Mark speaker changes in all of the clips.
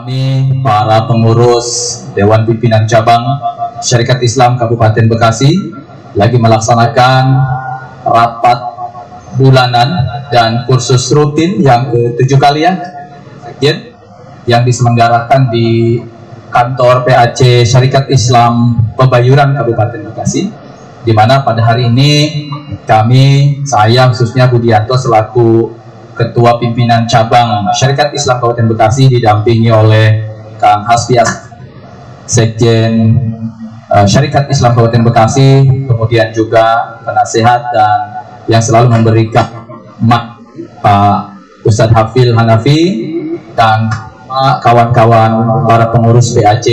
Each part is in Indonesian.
Speaker 1: Kami para pengurus Dewan Pimpinan Cabang Syarikat Islam Kabupaten Bekasi lagi melaksanakan rapat bulanan dan kursus rutin yang ke-7 kali yang diselenggarakan di kantor PAC Syarikat Islam Pebayuran Kabupaten Bekasi, di mana pada hari ini saya khususnya Budianto selaku Ketua Pimpinan Cabang Syarikat Islam Kabupaten Bekasi didampingi oleh Kang Hasbias Sekjen Syarikat Islam Kabupaten Bekasi, kemudian juga penasehat dan yang selalu memberikan Pak Ustadz Hafil Hanafi dan kawan-kawan para pengurus PAC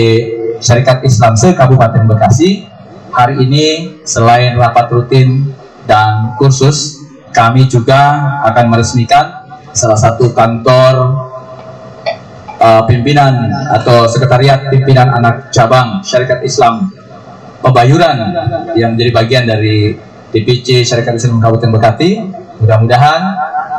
Speaker 1: Syarikat Islam se-Kabupaten Bekasi. Hari ini selain rapat rutin dan kursus, kami juga akan meresmikan salah satu kantor pimpinan atau sekretariat pimpinan anak cabang Syarikat Islam Pebayuran yang menjadi bagian dari DPC Syarikat Islam Kabupaten Bekasi. Mudah-mudahan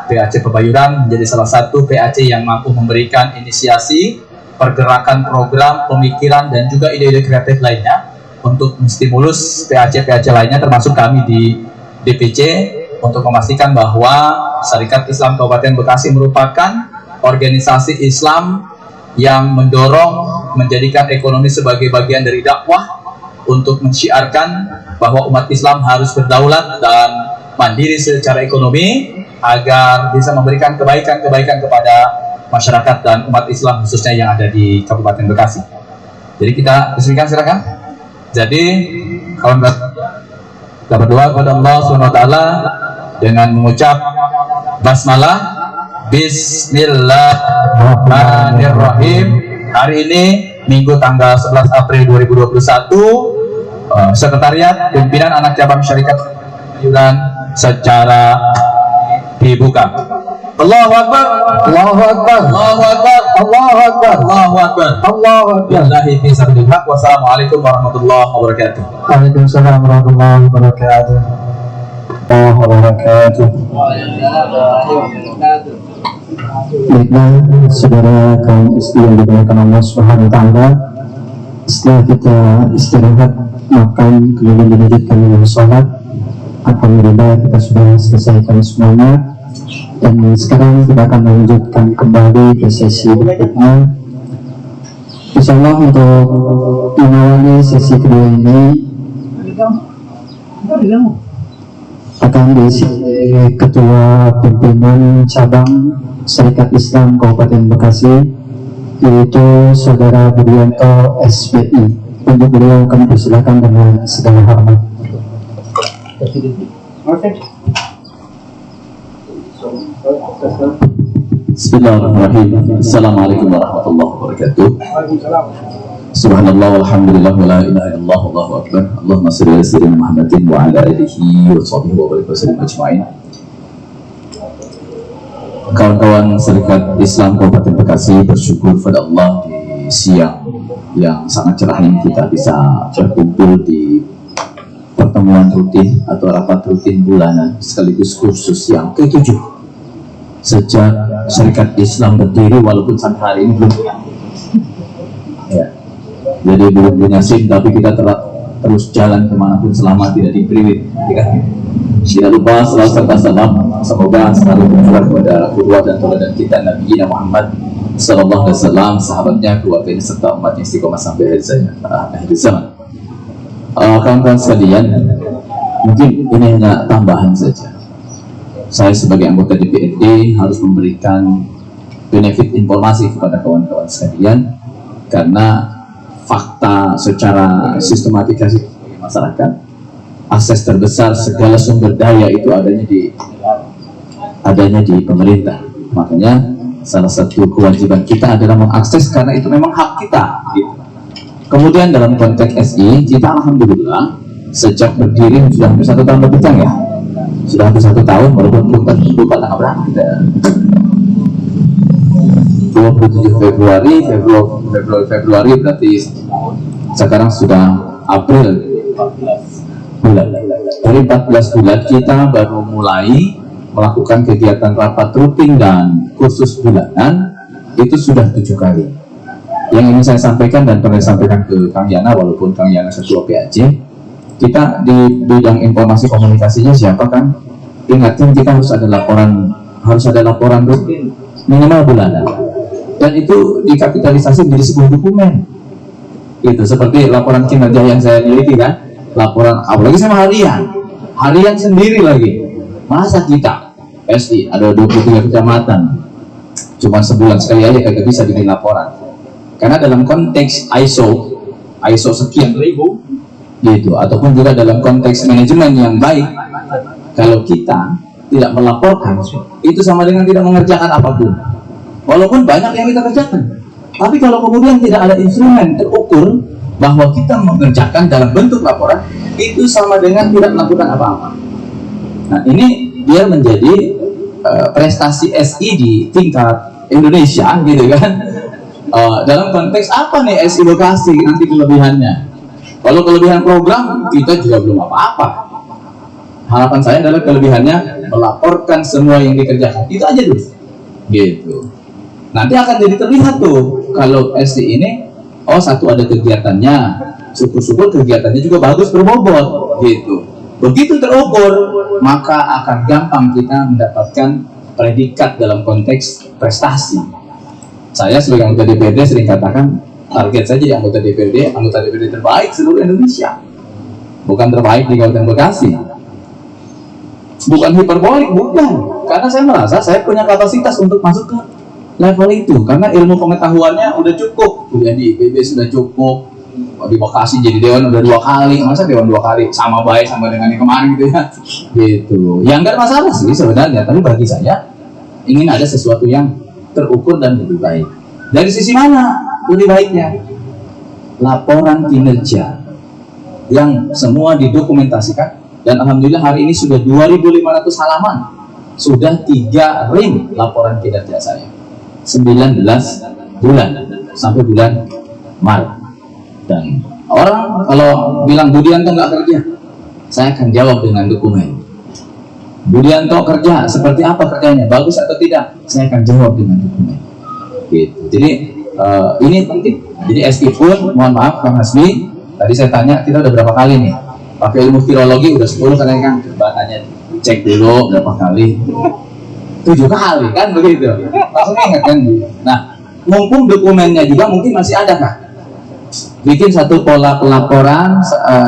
Speaker 1: PAC Pebayuran menjadi salah satu PAC yang mampu memberikan inisiasi, pergerakan program, pemikiran, dan juga ide-ide kreatif lainnya untuk menstimulus PAC-PAC lainnya termasuk kami di DPC untuk memastikan bahwa Syarikat Islam Kabupaten Bekasi merupakan organisasi Islam yang mendorong menjadikan ekonomi sebagai bagian dari dakwah untuk mensyiarkan bahwa umat Islam harus berdaulat dan mandiri secara ekonomi agar bisa memberikan kebaikan-kebaikan kepada masyarakat dan umat Islam khususnya yang ada di Kabupaten Bekasi. Jadi kita resmikan, silakan. Jadi kawan kita berdoa kepada Allah SWT dengan mengucap basmalah, Bismillahirrahmanirrahim. Hari ini Minggu tanggal 11 April 2021, Sekretariat Pimpinan Anak Cabang Syarikat Pebayuran secara dibuka. Allahu Akbar, Allahu Akbar, Allahu Akbar, Allahu Akbar, Allahu Akbar, Allahu Akbar. Billahi fi sabillil haq. Wassalamualaikum warahmatullahi wabarakatuh.
Speaker 2: Waalaikumsalam warahmatullahi wabarakatuh. Baiklah, saudara kaum istri yang dimuliakan Allah Subhanahu wa Ta'ala, setelah kita istirahat makan kemudian dilanjutkan dengan sholat, alhamdulillah kita sudah selesaikan semuanya, dan sekarang kita akan melanjutkan kembali ke sesi berikutnya. Insyaallah untuk mengawali sesi kedua ini akan diisi Ketua Pimpinan Cabang Syarikat Islam Kabupaten Bekasi, yaitu Saudara Budianto SPI. Untuk beliau kami persilakan dengan segala hormat.
Speaker 1: Bismillahirrahmanirrahim. Assalamualaikum warahmatullahi wabarakatuh. Subhanallah walhamdulillah wa la ilaha illallah wallahu akbar. Allahumma shalli ala sayyidina Muhammadin wa ala alihi wa sahbihi wa barik wasallim ajmain. Kawan-kawan Syarikat Islam Kabupaten Bekasi bersyukur pada Allah di siang yang sangat cerah ini kita bisa berkumpul di pertemuan rutin atau rapat rutin bulanan sekaligus kursus yang ke-7 sejak Syarikat Islam berdiri, walaupun sampai hari ini belum ya, jadi belum punya SIM, tapi kita terus jalan kemanapun selama tidak diberi tidak lupa selalu serta salam semoga selalu berjuang kepada kedua dan teladan kita Nabi Muhammad Sallallahu Alaihi Wasallam, sahabatnya, keluarganya serta umatnya istiqomah sampai akhir zaman. Kawan-kawan sekalian, mungkin ini hanya tambahan saja. Saya sebagai anggota DPRD harus memberikan benefit informasi kepada kawan-kawan sekalian, karena fakta secara sistematikasi masyarakat, akses terbesar segala sumber daya itu adanya di pemerintah. Makanya salah satu kewajiban kita adalah mengakses, karena itu memang hak kita gitu. Kemudian dalam konteks SI, kita alhamdulillah sejak berdiri sudah hampir 1 tahun lebih ya, sudah hampir 1 tahun, walaupun belum lupa tanggal berapa, 27 Februari berarti sekarang sudah April bulan. Dari 14 bulan kita baru mulai melakukan kegiatan rapat rutin dan kursus bulanan, itu sudah 7 kali. yang ingin saya sampaikan dan pernah disampaikan ke Kang Yana, walaupun Kang Yana ketua PAC, kita di bidang informasi komunikasinya siapa kan? Ingatin kita harus ada laporan rutin minimal bulanan, dan itu dikapitalisasi menjadi sebuah dokumen. Itu seperti laporan kinerja yang saya miliki kan, laporan apalagi sama harian sendiri lagi. Masa kita SI ada 23 kecamatan cuma sebulan sekali aja kagak bisa bikin laporan, karena dalam konteks ISO sekian ribu gitu, ataupun juga dalam konteks manajemen yang baik, kalau kita tidak melaporkan itu sama dengan tidak mengerjakan apapun, walaupun banyak yang kita kerjakan. Tapi kalau kemudian tidak ada instrumen terukur bahwa kita mengerjakan dalam bentuk laporan, itu sama dengan tidak melakukan apa-apa. Nah, ini biar menjadi prestasi SI di tingkat Indonesia gitu kan. Dalam konteks apa nih SI Bekasi nanti kelebihannya? Kalau kelebihan program kita juga belum apa-apa. Harapan saya adalah kelebihannya melaporkan semua yang dikerjakan. Itu aja dulu. Gitu. Nanti akan jadi terlihat tuh kalau SI ini satu ada kegiatannya, syukur-syukur kegiatannya juga bagus berbobot gitu. Begitu terukur, maka akan gampang kita mendapatkan predikat dalam konteks prestasi. Saya sebagai anggota DPRD sering katakan, target saja di anggota DPRD terbaik seluruh Indonesia, bukan terbaik di Kabupaten Bekasi. Bukan hiperbolik, bukan, karena saya merasa saya punya kapasitas untuk masuk ke level itu, karena ilmu pengetahuannya udah cukup. Kuliah di IPB sudah cukup, di Bekasi jadi dewan udah 2 kali, masa dewan 2 kali sama baik sama dengan yang kemarin gitu ya. Gitu. Ya enggak ada masalah sih sebenarnya, tapi bagi saya ingin ada sesuatu yang terukur dan lebih baik. Dari sisi mana lebih baiknya? Laporan kinerja yang semua didokumentasikan, dan alhamdulillah hari ini sudah 2.500 halaman, sudah 3 ring laporan kinerja saya, 19 bulan sampai bulan Maret. Dan orang kalau bilang Budianto nggak kerja, saya akan jawab dengan dokumen. Budianto kerja, seperti apa kerjanya, bagus atau tidak, saya akan jawab dengan dokumen. Gitu. Jadi ini penting. Jadi SI pun, mohon maaf Kang Hasbi, tadi saya tanya kita udah berapa kali nih pakai ilmu virologi, udah 10 kan Kang, coba tanya, cek dulu berapa kali, 7 kali kan begitu, langsung ingat kan. Nah, mumpung dokumennya juga mungkin masih ada kan, bikin satu pola pelaporan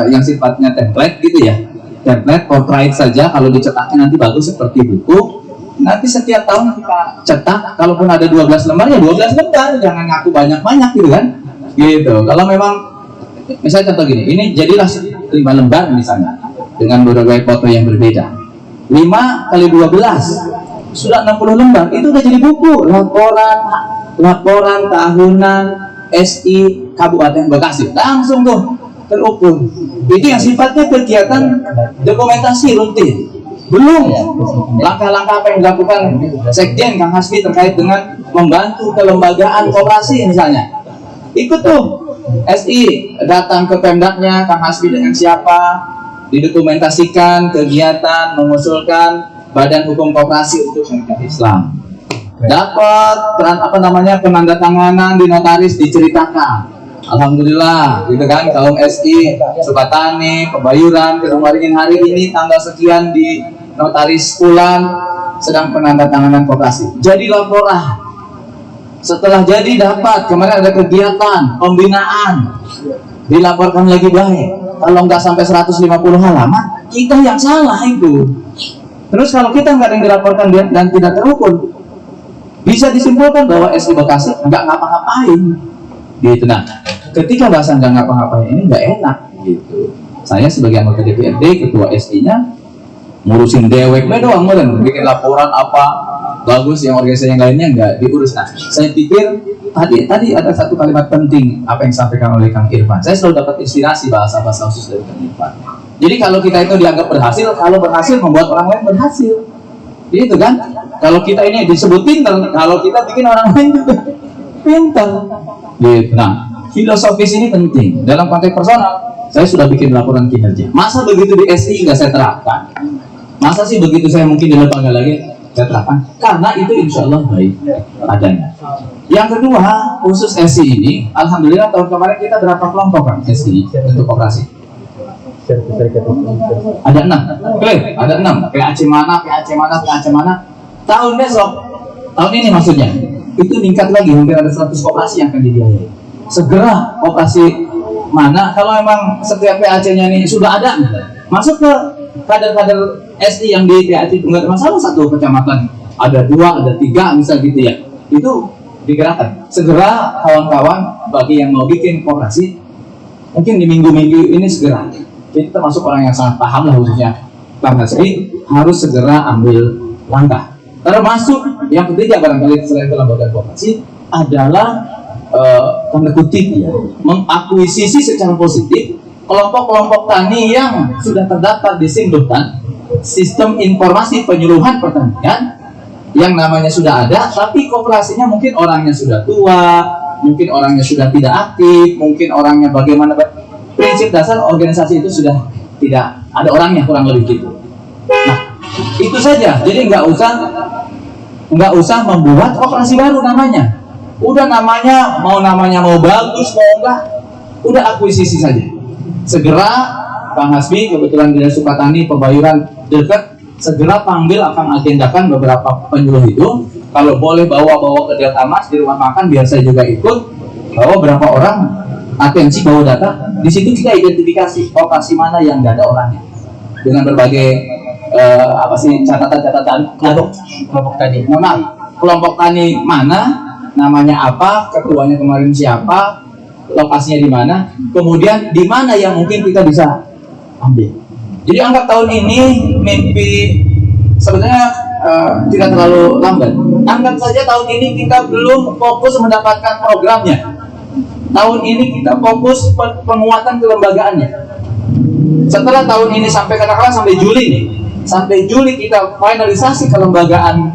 Speaker 1: yang sifatnya template gitu ya, template portrait saja, kalau dicetaknya nanti bagus seperti buku. Nanti setiap tahun kita cetak, kalaupun ada 12 lembar ya 12 lembar, jangan ngaku banyak-banyak gitu kan. Gitu. Kalau memang misalnya contoh gini, ini jadilah 5 lembar misalnya dengan berbagai foto yang berbeda. 5 kali 12 sudah 60 lembar, itu udah jadi buku, laporan tahunan SI Kabupaten Bekasi. Langsung tuh terukur. Itu yang sifatnya kegiatan dokumentasi rutin. Belum langkah-langkah apa yang dilakukan Sekjen Kang Hasbi terkait dengan membantu kelembagaan koperasi misalnya. Ikut tuh SI datang ke Pemdaknya Kang Hasbi dengan siapa, didokumentasikan kegiatan, mengusulkan Badan Hukum Koperasi untuk Syarikat Islam. Dapat penandatanganan di notaris, diceritakan. Alhamdulillah, gitu kan, kaum SI Sukatani, Pebayuran, Kerumaringin hari ini tanggal sekian di notaris Pulang sedang penandatanganan koperasi. Jadi laporan. Setelah jadi dapat, kemarin ada kegiatan pembinaan, dilaporkan lagi baik. Kalau nggak sampai 150 halaman, kita yang salah itu. Terus kalau kita nggak ada yang dilaporkan dan tidak terukur, bisa disimpulkan bahwa SI Bekasi nggak ngapa-ngapain. Gitu. Nah, ketika bahasa nggak ngapa-ngapain ini nggak enak. Gitu. Saya sebagai anggota DPRD, ketua SI-nya, ngurusin dewek doang, bikin laporan apa bagus, yang organisasi yang lainnya nggak diurus. Nah, saya pikir tadi ada satu kalimat penting apa yang disampaikan oleh Kang Irfan. Saya selalu dapat inspirasi bahasa-bahasa khusus dari Kang Irfan. Jadi kalau kita itu dianggap berhasil, kalau berhasil membuat orang lain berhasil, gitu kan? Kalau kita ini disebut pintar, kalau kita bikin orang lain juga pintar. Gitu. Nah, filosofis ini penting dalam konteks personal. Saya sudah bikin laporan kinerja. Masa begitu di SI nggak saya terapkan? Masa sih begitu saya mungkin di lembaga lagi saya terapkan karena itu insya Allah baik adanya. Yang kedua, khusus SI ini, alhamdulillah tahun kemarin kita berapa kelompok kan SI untuk operasi? Ada 6, clear? Ada 6. PAC mana. Tahun besok, tahun ini maksudnya, itu meningkat lagi, hampir ada 100 operasi yang akan dibiayai. Segera operasi mana? Kalau memang setiap PAC-nya ini sudah ada, masuk ke kader-kader SI yang di PAC itu nggak ada masalah, satu kecamatan ada 2, ada 3 misal gitu ya, itu digerakkan. Segera kawan-kawan bagi yang mau bikin operasi, mungkin di minggu-minggu ini segera. Jadi termasuk orang yang sangat paham lah khususnya Bang Hasri harus segera ambil langkah. Termasuk yang ketiga barangkali selain kelembagaan operasi adalah tanda kutip ya, mengakuisisi secara positif kelompok-kelompok tani yang sudah terdaftar di Simdutan, sistem informasi penyuluhan pertanian yang namanya sudah ada, tapi kooperasinya mungkin orangnya sudah tua, mungkin orangnya sudah tidak aktif, mungkin orangnya bagaimana. Prinsip dasar organisasi itu sudah tidak ada orangnya, kurang lebih gitu. Nah, itu saja. Jadi nggak usah membuat operasi baru namanya. Udah namanya mau bagus mau enggak, udah akuisisi saja. Segera Bang Hasbi kebetulan di Sukatani Pebayuran dekat, segera panggil akan agendakan beberapa penyuluh itu. Kalau boleh bawa ke Delta Mas di rumah makan, biar saya juga ikut. Bawa berapa orang, atensi bawa data. Di situ kita identifikasi lokasi mana yang nggak ada orangnya dengan berbagai catatan-catatan kelompok tani. Kelompok tani mana, namanya apa, ketuanya kemarin siapa, lokasinya di mana, kemudian di mana yang mungkin kita bisa ambil. Jadi anggap tahun ini mimpi sebenarnya tidak terlalu lambat. Anggap saja tahun ini kita belum fokus mendapatkan programnya. Tahun ini kita fokus penguatan kelembagaannya. Setelah tahun ini sampai katakanlah sampai Juli nih, sampai Juli kita finalisasi kelembagaan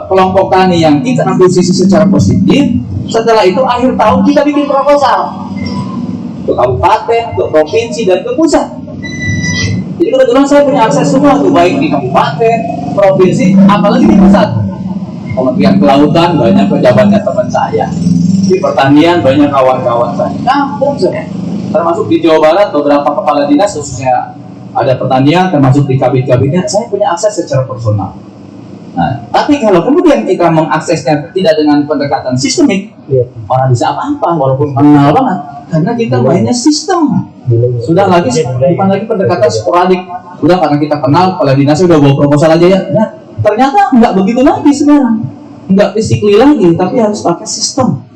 Speaker 1: kelompok tani yang kita ambil sisi secara positif. Setelah itu akhir tahun kita bikin proposal ke kabupaten, ke provinsi dan ke pusat. Jadi kebetulan saya punya akses semua tuh, baik di kabupaten, provinsi, apalagi di pusat. Kementerian Kelautan banyak pejabatnya teman saya. Di pertanian banyak kawan-kawan saya. Kampung saya. Termasuk di Jawa Barat beberapa kepala dinas khususnya ada pertanian, termasuk di kabinetnya saya punya akses secara personal. Nah, tapi kalau kemudian kita mengaksesnya tidak dengan pendekatan sistemik, orang bisa apa-apa walaupun kenal banget, karena kita mainnya sistem. Sudah lagi bukan lagi pendekatan sporadik. Udah karena kita kenal, kepala dinasnya udah bawa proposal aja ya. Nah, ternyata nggak begitu lagi sekarang. Nggak physically lagi, tapi harus pakai sistem.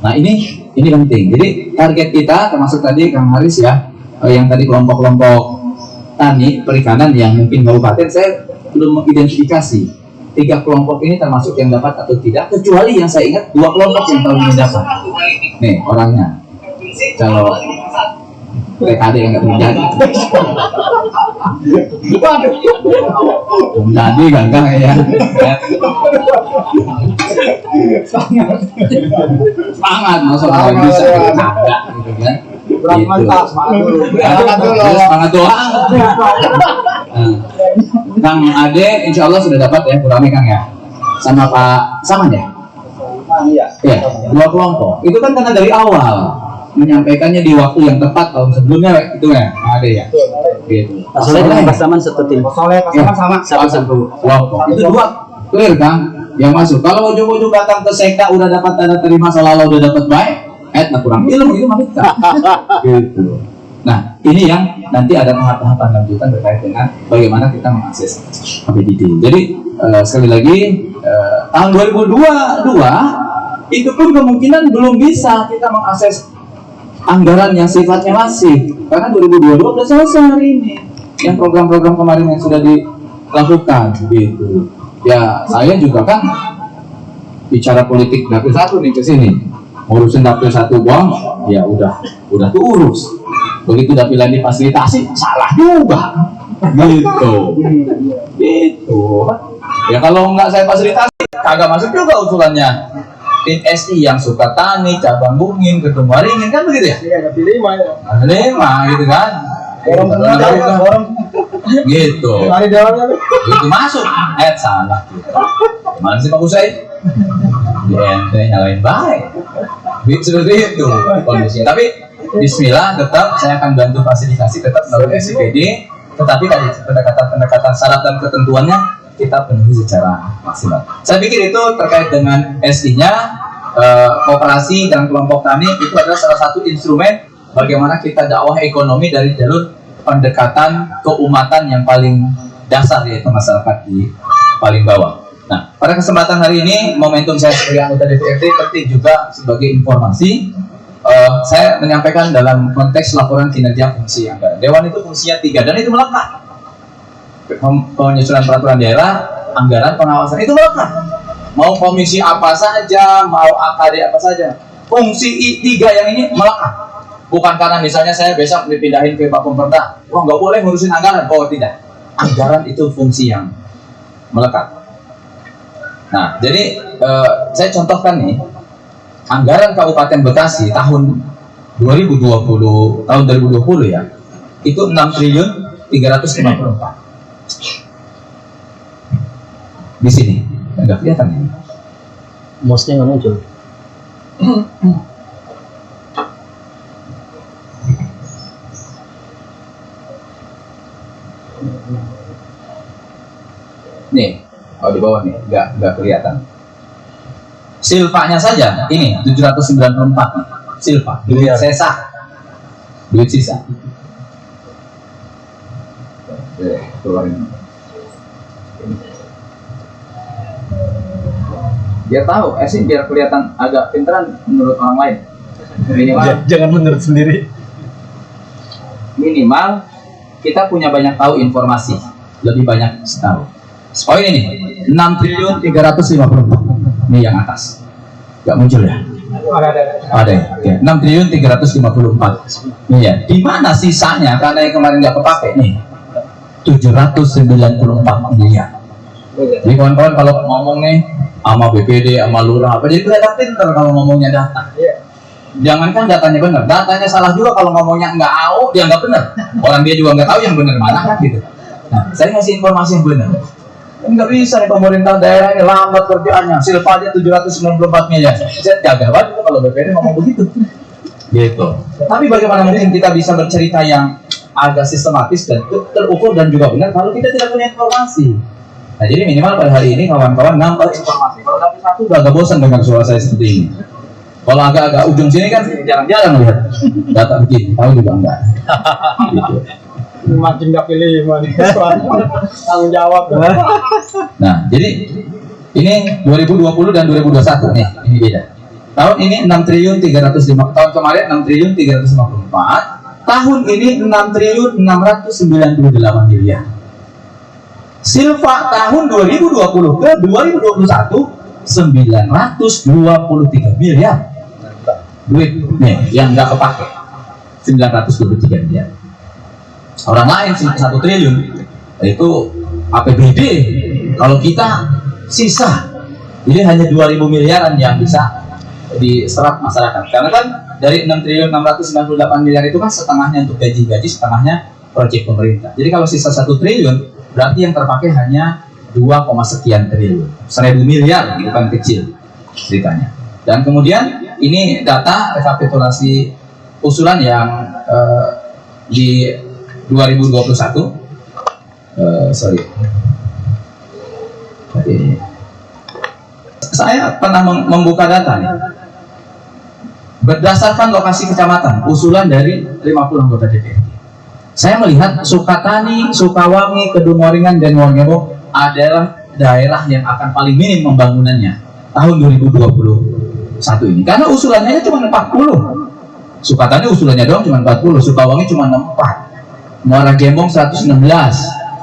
Speaker 1: Nah ini penting. Jadi target kita termasuk tadi Kang Haris ya, yang tadi kelompok-kelompok tani perikanan yang mungkin kabupaten, saya belum mengidentifikasi 3 kelompok ini termasuk yang dapat atau tidak, kecuali yang saya ingat 2 kelompok yang tahun ini dapat. Nih orangnya, kalau TKD yang nggak terjadi, jadi gagal ya. Semangat, maksudnya bisa ada gitu kan. Semangat doa. Kang Ade, insya Allah sudah dapat ya, kurangnya Kang ya, sama Pak Saman ya. Ya, 2 kelompok. Itu kan karena dari awal menyampaikannya di waktu yang tepat tahun sebelumnya itu ya, ada ya. Gitu.
Speaker 2: Soleh dengan Pasaman satu tim.
Speaker 3: Soleh Pasaman sama
Speaker 2: Satu.
Speaker 1: Wow, itu 2 clear kan yang masuk. Kalau ujung-ujung datang ke sekda udah dapat tanda terima selalu udah dapat baik, kurang ilmu itu mah kita. Gitu. Nah, ini yang nanti ada tahap-tahapan lanjutan terkait dengan bagaimana kita mengakses APBD. Jadi sekali lagi tahun 2022 itu pun kemungkinan belum bisa kita mengakses anggaran yang sifatnya masif karena 2022 sudah selesai hari ini yang program-program kemarin yang sudah dilakukan gitu ya. Saya juga kan bicara politik dapil 1 nih ke sini ngurusin dapil 1 doang ya udah tuh urus, begitu dapilan difasilitasi salah juga gitu ya. Kalau nggak saya fasilitasi kagak masuk juga usulannya. Tim SI yang suka tani, cabang Bungin, Gedung Waringin kan begitu ya?
Speaker 3: Iya, ada 5 ya.
Speaker 1: Ada 5 gitu kan. gitu.
Speaker 3: Lari dalamnya tuh.
Speaker 1: Itu masuk, salah gitu. Mana sih Pak Usai? Di ente nyalain baik. Seperti itu kondisinya. Tapi Bismillah, tetap saya akan bantu fasilitasi tetap melalui SCPD. Tetapi tadi pendekatan syarat dan ketentuannya kita penuhi secara maksimal. Saya pikir itu terkait dengan SI-nya, kooperasi dan kelompok tani itu adalah salah satu instrumen bagaimana kita dakwah ekonomi dari jalur pendekatan keumatan yang paling dasar, yaitu masyarakat di paling bawah. Nah, pada kesempatan hari ini momentum saya sebagai anggota DPRD penting juga sebagai informasi. Saya menyampaikan dalam konteks laporan kinerja fungsi anggaran. Dewan itu fungsinya 3 dan itu melekat. Penyusunan peraturan daerah, anggaran, pengawasan itu melekat. Mau komisi apa saja, mau AKD apa saja, fungsi 3 yang ini melekat. Bukan karena misalnya saya besok dipindahin ke Pak Pemperda, nggak boleh ngurusin anggaran. Oh tidak, anggaran itu fungsi yang melekat. Nah, jadi saya contohkan nih, anggaran Kabupaten Bekasi tahun 2020 ya, itu 6 triliun 354. Di sini nggak kelihatan ini.
Speaker 3: Mouse-nya nggak muncul.
Speaker 1: Nih, kalau di bawah nih nggak kelihatan. Silvanya saja ini 794 nih. Silva, duit sisa. Duit sisa. Oke, keluarin. Biar tahu, sih biar kelihatan agak pinteran menurut orang lain. Minimal
Speaker 3: Jangan menurut sendiri.
Speaker 1: minimal kita punya banyak tahu informasi, lebih banyak tahu. Oh ini nih, 6 triliun 354. Ini yang atas. Nggak muncul ya? Ada ya? Oke. 6 triliun 354. Iya. Di mana sisanya? Karena yang kemarin nggak kepake nih. 794 miliar. Jadi kawan-kawan kalau ngomong nih sama BPD, sama lurah, apa jadi kelihatan pinter kalau ngomongnya data. Jangankan datanya benar, datanya salah juga kalau ngomongnya nggak tahu, dia nggak benar. Orang dia juga nggak tahu yang benar mana kan gitu. Nah, saya ngasih informasi yang benar. Nggak bisa nih pemerintah daerah ini lambat kerjaannya. Silva aja 794 miliar. Saya jaga banget kalau BPD ngomong begitu. Gitu. Tapi bagaimana mungkin kita bisa bercerita yang agak sistematis dan terukur dan juga benar kalau kita tidak punya informasi. Nah, jadi minimal pada hari ini kawan-kawan nambah informasi. Kalau dapat satu udah agak bosan dengan suara saya seperti ini. Kalau agak-agak ujung sini kan jarang-jarang lihat data begini, tahu juga enggak. Gitu.
Speaker 3: Makin nggak pilih tanggung jawab.
Speaker 1: Nah, jadi ini 2020 dan 2021 nih, ini beda. Tahun ini 6 triliun 305, tahun kemarin 6 triliun 354, tahun ini 6 triliun 698 miliar. Silva tahun 2020 ke 2021 923 miliar. Duit nih yang nggak kepake 923 miliar. Orang lain 1 triliun itu APBD. Kalau kita sisa, jadi hanya 2.000 miliaran yang bisa diserap masyarakat. Karena kan dari 6 triliun 698 miliar itu kan setengahnya untuk gaji-gaji, setengahnya proyek pemerintah. Jadi kalau sisa 1 triliun berarti yang terpakai hanya 2, sekian triliun. 1.000 miliar bukan kecil ceritanya. Dan kemudian ini data rekapitulasi usulan yang di 2021 saya pernah membuka data nih. Berdasarkan lokasi kecamatan, usulan dari 50 anggota DPRD. Saya melihat Sukatani, Sukawangi, Kedungwaringan, dan Wonogiri adalah daerah yang akan paling minim pembangunannya tahun 2021 ini. Karena usulannya cuma 40. Sukatani usulannya doang cuma 40, Sukawangi cuma 64. Muara Gembong 116,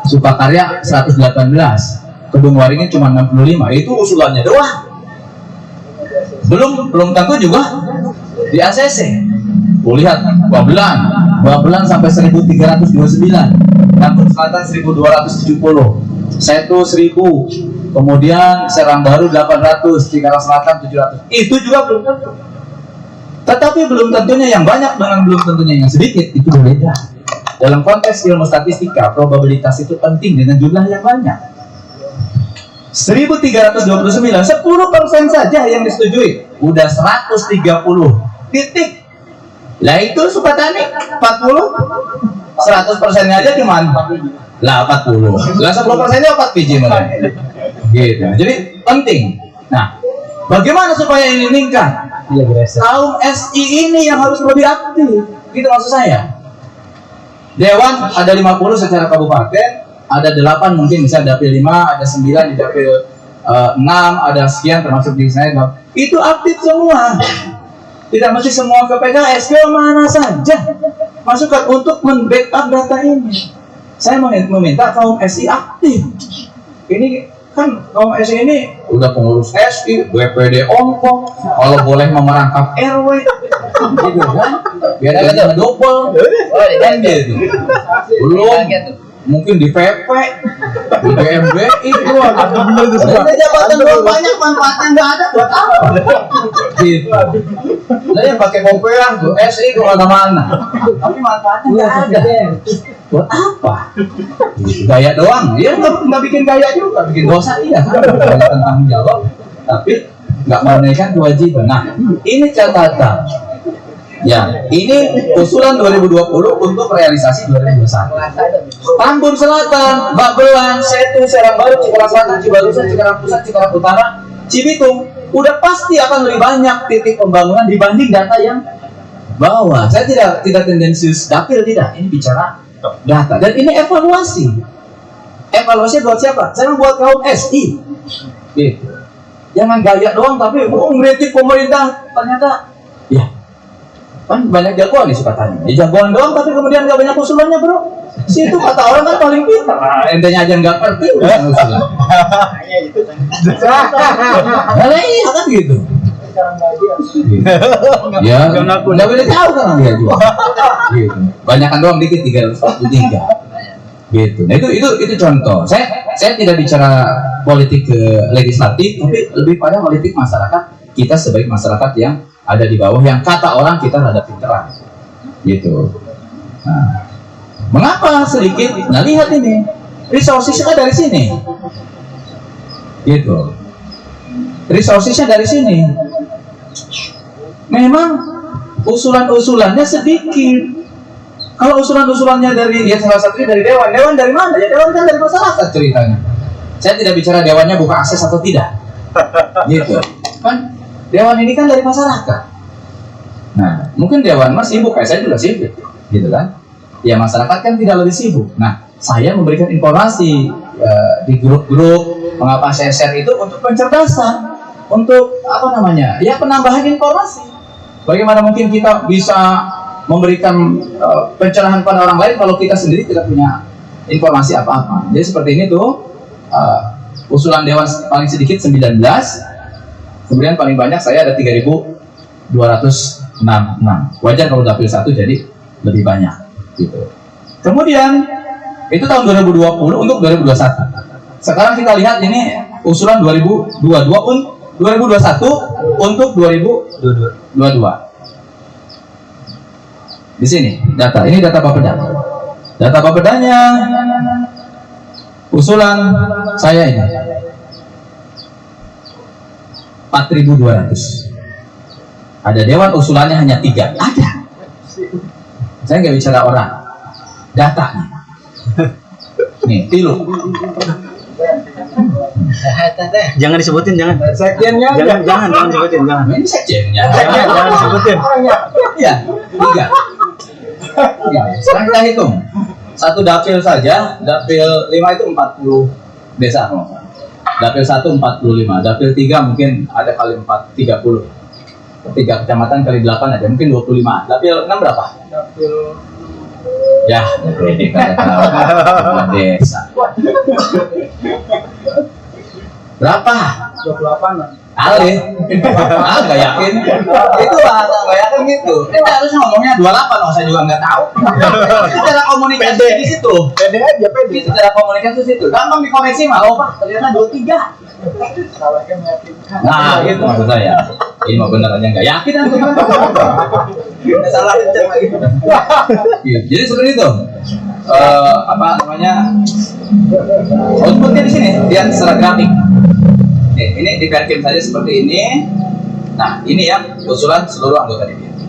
Speaker 1: Sukakarya 118, Kedungwaringin cuma 65. Itu usulannya doang. Belum tentu juga di ACC. Lihat Babelan sampai 1329, Kampung Selatan 1270, Setu 1000, kemudian Serang Baru 800, Cikarang Selatan 700. Itu juga belum tentu. Tetapi belum tentunya yang banyak dengan belum tentunya yang sedikit itu berbeda. dalam konteks ilmu statistika, probabilitas itu penting dengan jumlah yang banyak. 1329, 10% saja yang disetujui, udah 130 titik. Lah itu Sukatani 40, 100%-nya aja cuma lah 40. Lah 10%-nya 4 biji malah. Gitu. Jadi penting. Nah, bagaimana supaya ini meningkat? Kaum SI ini yang harus lebih aktif. Gitu maksud saya. Dewan ada 50 secara kabupaten, ada 8 mungkin bisa dapil 5, ada 9 di dapil 6, ada sekian termasuk di saya. Itu aktif semua. Tidak mesti semua ke PKS, ke mana saja. Masukkan untuk men-backup data ini. Saya meminta kaum SI aktif. Ini kan kaum SI ini udah pengurus SI, BPD ongkong, kalau boleh memerangkap RW, gitu kan? Biar ada double, kan gitu. Belum mungkin di PP, di BMBI, ada jabatan doang banyak, manfaatnya nggak ada buat apa? Gitu. Saya pakai kompeang, SI kemana-mana, tapi manfaatnya nggak ada. Buat apa? Gitu. Gaya doang, ya nggak bikin gaya juga, bikin dosa iya kan? Banyak tanggung jawab, tapi nggak menunaikan kewajiban. Nah, ini catatan. Ya, ini usulan 2020 untuk realisasi 2021. Tambun Selatan, Babelan, Setu, Serang Baru, Cikarang Selatan, Cibalusan, Cikarang Pusat, Cikarang Utara, Cibitung, udah pasti akan lebih banyak titik pembangunan dibanding data yang bawah. Saya tidak tendensius dapil, tidak. Ini bicara data dan ini evaluasi. Evaluasi buat siapa? Saya buat kaum SI. Gitu. Jangan gaya doang tapi ngeritik pemerintah ternyata ya kan banyak jagoan nih Sukatani. Ya jagoan doang tapi kemudian nggak banyak usulannya bro. Situ kata orang kan paling pintar. Nah, entenya aja nggak ngerti udah usulan. Nah iya kan gitu. Ya nggak boleh tahu kan dia juga. Gitu. Banyakan doang dikit 343. Gitu. Nah itu contoh. Saya tidak bicara politik ke legislatif, tapi lebih pada politik masyarakat kita sebagai masyarakat yang ada di bawah yang kata orang kita rada pinteran. Gitu. Nah, mengapa sedikit? Nah lihat ini, resourcesnya dari sini. Gitu. Resourcesnya dari sini. Memang usulan-usulannya sedikit. Kalau usulan-usulannya dari ya salah satunya dari dewan. Dewan dari mana? Ya dewan kan dari masyarakat ceritanya. Saya tidak bicara dewannya buka akses atau tidak. Gitu. Kan dewan ini kan dari masyarakat. Nah, mungkin dewan mas sibuk, kayak saya juga sibuk, gitu kan? Ya masyarakat kan tidak lebih sibuk. Nah, saya memberikan informasi di grup-grup, mengapa saya share itu untuk pencerdasan, untuk apa namanya? Ya penambahan informasi. Bagaimana mungkin kita bisa memberikan pencerahan pada orang lain kalau kita sendiri tidak punya informasi apa-apa. Jadi seperti ini tuh usulan dewan paling sedikit 19. Kemudian paling banyak saya ada 3.266. Wajar kalau dapil 1 jadi lebih banyak gitu. Kemudian itu tahun 2020 untuk 2021. Sekarang kita lihat ini usulan 2021 untuk 2022. Di sini data, ini data Bapeda. Data Bapedanya usulan saya ini 4.200. Ada dewan usulannya hanya 3. Ada. Saya nggak bicara orang. Datanya. Nih, tilu.
Speaker 3: Jangan disebutin, jangan. Sekjennya jangan disebutin, jangan.
Speaker 1: Ini sekjennya.
Speaker 3: Jangan disebutin.
Speaker 1: Ya, 3. Ya, sekarang kita hitung. Satu dapil saja, dapil 5 itu 40 desa. Dapil 1 45, dapil 3 mungkin ada kali 4 30. 3 kecamatan kali 8 ada mungkin 25. Dapil 6 berapa? Dapil ya, ini kan desa. Berapa? 28. Kali. Nggak yakin. Itu bahasa nggak yakin gitu. Kita harus ngomongnya 28, saya juga nggak tahu. Itu cara komunikasi di situ. Pede aja, pede. Itu cara komunikasi di situ. Gampang dikoreksi mah, oh Pak, ternyata 23. Nah, itu maksud saya. Ini mah bener aja nggak yakin kan? Salah kenceng lagi. Jadi seperti itu. apa namanya, outputnya di sini lihat secara grafik. Ini di Perkim saja seperti ini. Nah, ini yang usulan seluruh anggota DPRD.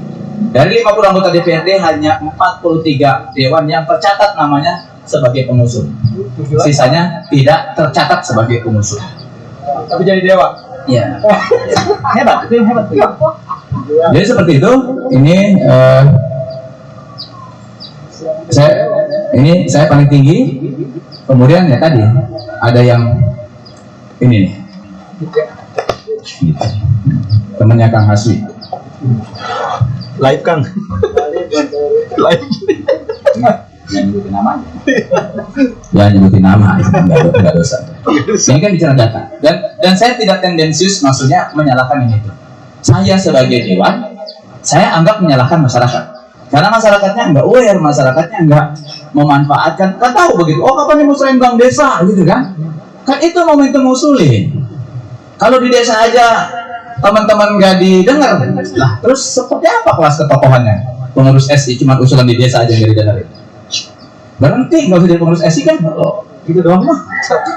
Speaker 1: Dari 50 anggota DPRD hanya 43 dewan yang tercatat namanya sebagai pengusul. Sisanya tidak tercatat sebagai pengusul.
Speaker 4: Tapi jadi dewa.
Speaker 1: Iya. Hebat, itu yang hebat. Jadi seperti itu. Ini saya paling tinggi. Kemudian ya tadi ada yang ini nih. Temennya Kang Haswi.
Speaker 3: Live Kang. Live.
Speaker 1: Jangan nyebutin namanya. Jangan nyebutin nama, itu nggak dosa. Ini kan bicara data. Dan saya tidak tendensius, maksudnya menyalahkan ini itu. Saya sebagai dewan, saya anggap menyalahkan masyarakat. Karena masyarakatnya nggak aware, masyarakatnya nggak memanfaatkan. Kan tahu begitu. Oh, kapan musrain bank desa, gitu kan? Kan itu momentum usulin. Kalau di desa aja teman-teman nggak didengar, lah terus seperti apa kelas ketokohannya? Pengurus SI cuma usulan di desa aja yang didengarin. Berhenti, nggak usah jadi pengurus SI kan? Oh, gitu doang mah,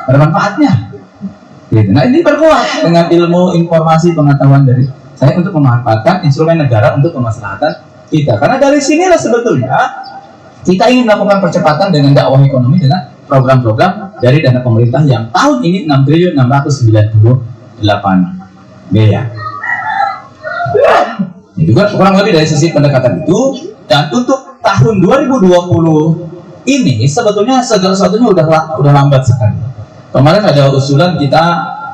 Speaker 1: ada manfaatnya. Gitu. Nah, ini perkuat dengan ilmu, informasi, pengetahuan dari saya untuk memanfaatkan instrumen negara untuk kemaslahatan kita. Karena dari sinilah sebetulnya kita ingin melakukan percepatan dengan dakwah ekonomi dengan program-program dari dana pemerintah yang tahun ini 6.698 miliar. Itu kan kurang lebih dari sisi pendekatan itu. Dan untuk tahun 2020 ini sebetulnya segala sesuatunya udah lambat sekali. Kemarin ada usulan kita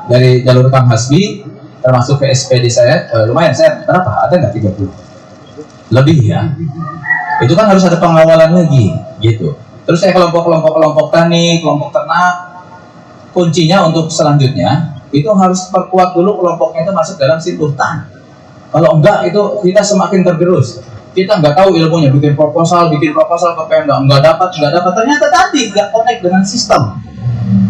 Speaker 1: dari jalur Kang Hasbi termasuk ke SPD saya, lumayan, saya berapa? Ada nggak 30? Lebih ya. Itu kan harus ada pengawalan lagi, gitu. Terus saya kelompok tani, kelompok ternak, kuncinya untuk selanjutnya itu harus perkuat dulu kelompoknya itu masuk dalam simultan. Kalau enggak itu kita semakin tergerus. Kita nggak tahu ilmunya, bikin proposal ke Pemda, nggak dapat. Ternyata tadi nggak connect dengan sistem.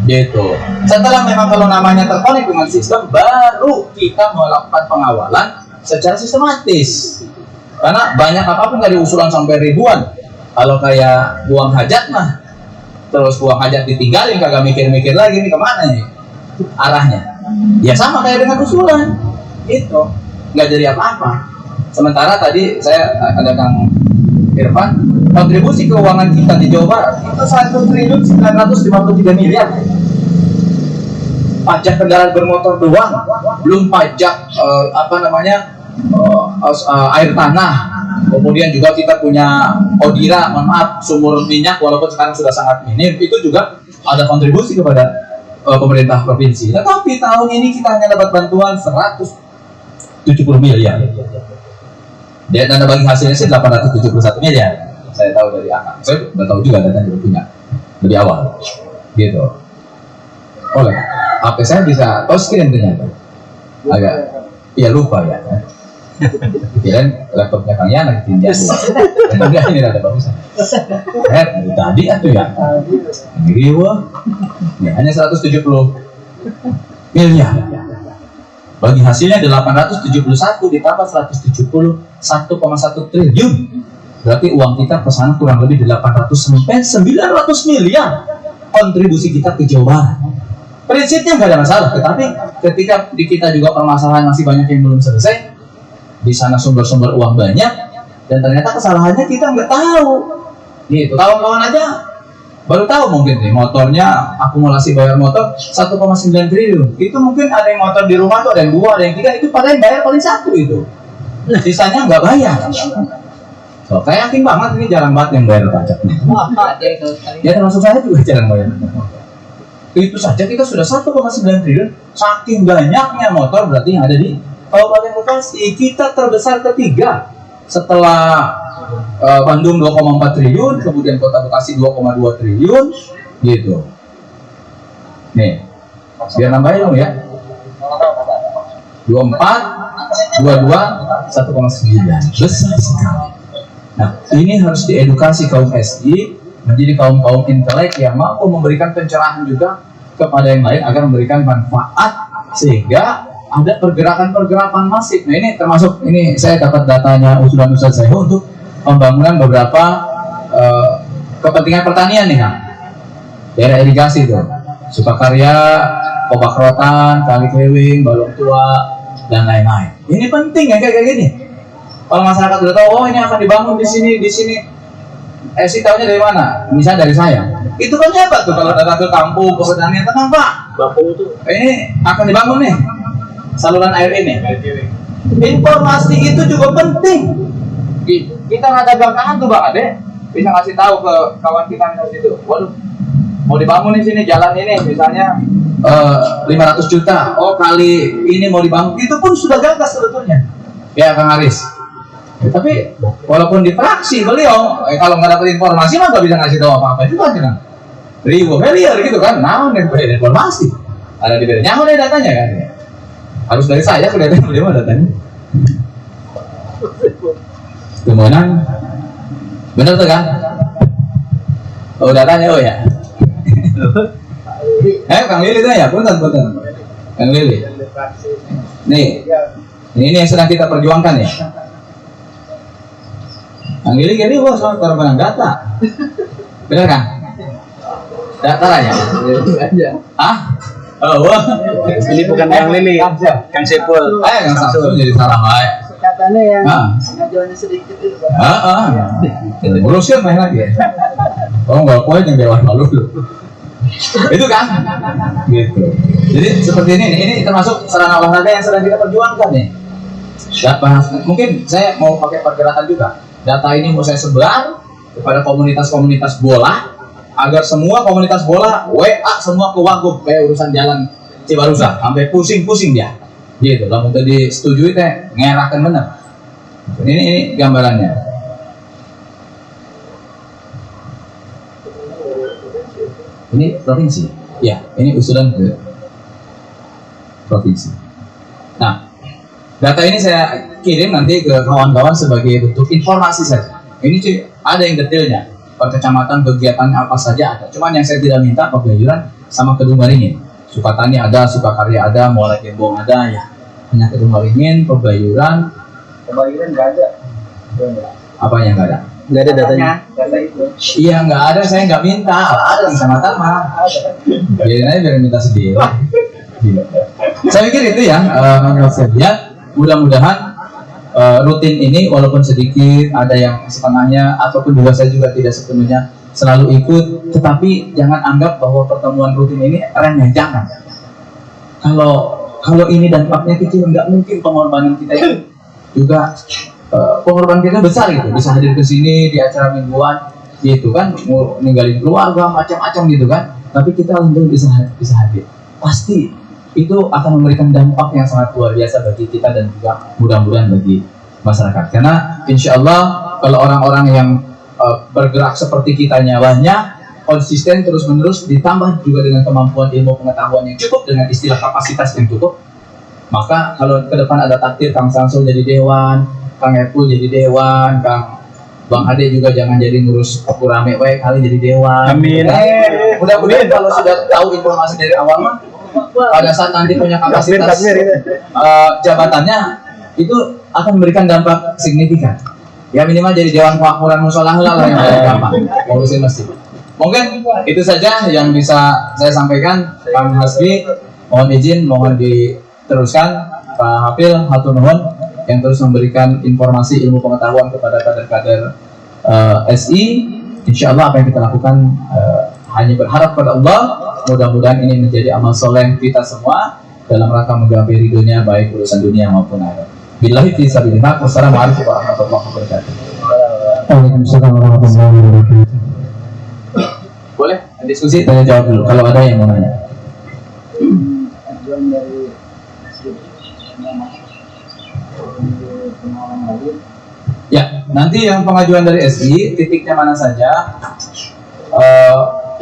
Speaker 1: Gitu. Setelah memang kalau namanya terkonek dengan sistem, baru kita melakukan pengawalan secara sistematis. Karena banyak apapun dari usulan sampai ribuan. Kalau kayak buang hajat mah, terus buang hajat ditinggalin, kagak mikir-mikir lagi nih kemana nih arahnya. Ya sama kayak dengan usulan, gitu. Nggak jadi apa-apa. Sementara tadi saya ada Kang Irfan, kontribusi keuangan kita di Jawa Barat itu 1.953 miliar. Pajak kendaraan bermotor doang, belum pajak air tanah. Kemudian juga kita punya Odira, sumur minyak walaupun sekarang sudah sangat minim, itu juga ada kontribusi kepada pemerintah provinsi. Tetapi tahun ini kita hanya dapat bantuan 170 miliar. Dan dana bagi hasilnya sih 871 miliar. Saya tahu dari Akang. Saya udah tahu juga datanya juga punya lebih awal. Gitu. Oleh HP saya bisa touchscreen ternyata. Agak ya lupa ya. Kirain laptopnya Kang Yana ditinjau. Enggak, ini ada bagusan. Tadi atuh ya. Ini ya hanya 170 miliar. Bagi hasilnya 871 ditambah 170, 1,1 triliun. Berarti uang kita ke sana kurang lebih 800 sampai 900 miliar kontribusi kita ke Jawa Barat. Prinsipnya nggak ada masalah, tetapi ketika di kita juga permasalahan masih banyak yang belum selesai, di sana sumber-sumber uang banyak, dan ternyata kesalahannya kita nggak tahu. Gitu, kawan-kawan aja baru tahu mungkin nih motornya akumulasi bayar motor 1,9 triliun. Itu mungkin ada yang motor di rumah tuh ada yang 2, ada yang 3, itu padahal yang bayar paling 1 itu. Sisanya nggak bayar. So, saya yakin banget ini jarang banget yang bayar pajaknya. Ya termasuk saya juga jarang bayar. Itu saja kita sudah 1,9 triliun. Saking banyaknya motor berarti yang ada di Kabupaten Bekasi. Kita terbesar ketiga setelah Bandung 2,4 triliun, kemudian Kota Bekasi 2,2 triliun, gitu. Nih, biar nambahin dong ya. 24, 22, 1,9. Besar sekali. Nah, ini harus diedukasi kaum SI menjadi kaum intelek yang mampu memberikan pencerahan juga kepada yang lain agar memberikan manfaat sehingga ada pergerakan masif. Nah, ini termasuk ini saya dapat datanya usulan Ustaz saya untuk pembangunan beberapa kepentingan pertanian nih Kang. Daerah irigasi tuh, Sukakarya, Kobak Rotan, Kali Kewing, Balong Tua, dan lain-lain. Ini penting ya kayak gini. Kalau masyarakat udah tahu, oh ini akan dibangun di sini, si tahunya dari mana? Misalnya dari saya. Itu kan hebat tuh kalau datang ke kampung, ke pertanian, tenang Pak.
Speaker 3: Bapak itu
Speaker 1: Ini akan dibangun nih, saluran air ini. Informasi itu juga penting. Kita nggak ada belakangan tuh Bang Ade, bisa ngasih tahu ke kawan kita di situ. Waduh, mau dibangun di sini jalan ini misalnya 500 juta. Oh kali ini mau dibangun, itu pun sudah gagas sebetulnya. Ya Kang Aris. Ya, tapi walaupun di fraksi beliau, kalau nggak dapat informasi mah nggak bisa ngasih tahu apa-apa juga kan. Ribu miliar gitu kan, nah nih beda informasi. Ada di beda nyaman deh datanya kan. Harus dari saya kelihatan beliau datanya. Kemudian bener tuh kan? Oh datanya oh ya. Kang Lili tuh ya, punten. Kang Lili. Nih, ini yang sedang kita perjuangkan ya. Kang Lili gini bos, orang data. Bener kan? Data aja. Ah? Oh, wah.
Speaker 3: ini bukan Kang Lili, Kang Sepul.
Speaker 1: Kang Samsul jadi salah baik.
Speaker 5: Katanya yang pengajuannya sedikit itu Pak.
Speaker 1: Uruskan main lagi ya. Oh nggak kuat yang dewan malu dulu. Itu kan, gitu. Jadi seperti ini termasuk sarana olahraga yang sedang kita perjuangkan nih. Ya, bahas, mungkin saya mau pakai pergerakan juga. Data ini mau saya sebar kepada komunitas-komunitas bola agar semua komunitas bola WA semua ke Wagub kayak urusan jalan Cibarusa sampai pusing-pusing dia. Gitu, lalu tadi disetujui teh ngerahkan bener. Ini gambarannya. Ini provinsi. Ya, ini usulan ke provinsi. Nah, data ini saya kirim nanti ke kawan-kawan sebagai bentuk informasi saja. Ini ada yang detailnya. Per kecamatan kegiatan apa saja ada. Cuman yang saya tidak minta Pebayuran sama Kedungwaringin. Sukatani ada, Sukakarya ada, Muara Gembong ada ya. Hanya Kedungwaringin, Pebayuran.
Speaker 5: Kebagian nggak ada.
Speaker 1: Apa yang nggak ada?
Speaker 3: Nggak ada datanya.
Speaker 5: Data itu.
Speaker 1: Iya nggak ada, saya nggak minta. Ada yang sama mah. Biarin aja biar minta sendiri. Saya pikir itu ya, menurut saya lihat. Mudah-mudahan rutin ini walaupun sedikit, ada yang setengahnya ataupun juga saya juga tidak sepenuhnya selalu ikut, tetapi jangan anggap bahwa pertemuan rutin ini remeh, jangan. Kalau ini dampaknya kecil, nggak mungkin pengorbanan kita itu juga pengorbanan kita besar gitu, bisa hadir ke sini di acara mingguan gitu kan, mau ninggalin keluarga macam-macam gitu kan, tapi kita untuk bisa hadir, pasti itu akan memberikan dampak yang sangat luar biasa bagi kita dan juga mudah-mudahan bagi masyarakat. Karena insya Allah kalau orang-orang yang bergerak seperti kita nyawanya konsisten terus-menerus ditambah juga dengan kemampuan ilmu pengetahuan yang cukup dengan istilah kapasitas yang cukup, maka kalau ke depan ada takdir Kang Samsul jadi dewan, Kang Epul jadi dewan, Bang Ade juga jangan jadi ngurus rame wae kali jadi dewan.
Speaker 3: Amin.
Speaker 1: Mudah-mudahan kalau sudah tahu informasi dari awal mah pada saat nanti punya kapasitas jabatannya itu akan memberikan dampak signifikan. Ya minimal jadi dewan kemakmuran musola lah yang paling gampang ngurusin masjid. Mungkin itu saja yang bisa saya sampaikan. Kang Hasbi, mohon izin, mohon diteruskan. Pak Hafil, hatur nuhun yang terus memberikan informasi ilmu pengetahuan kepada kader-kader SI. Insya Allah apa yang kita lakukan hanya berharap pada Allah, mudah-mudahan ini menjadi amal soleh kita semua dalam rangka menggapai ridhonya baik urusan dunia maupun akhirat. Billahi fi sabilillah. Wassalamualaikum warahmatullahi wabarakatuh.
Speaker 2: Waalaikumsalam warahmatullahi wabarakatuh.
Speaker 1: Boleh diskusi, tanya jawab dulu kalau ada yang mau nanya.
Speaker 5: Pengajuan dari
Speaker 1: Ya, nanti yang pengajuan dari SI titiknya mana saja,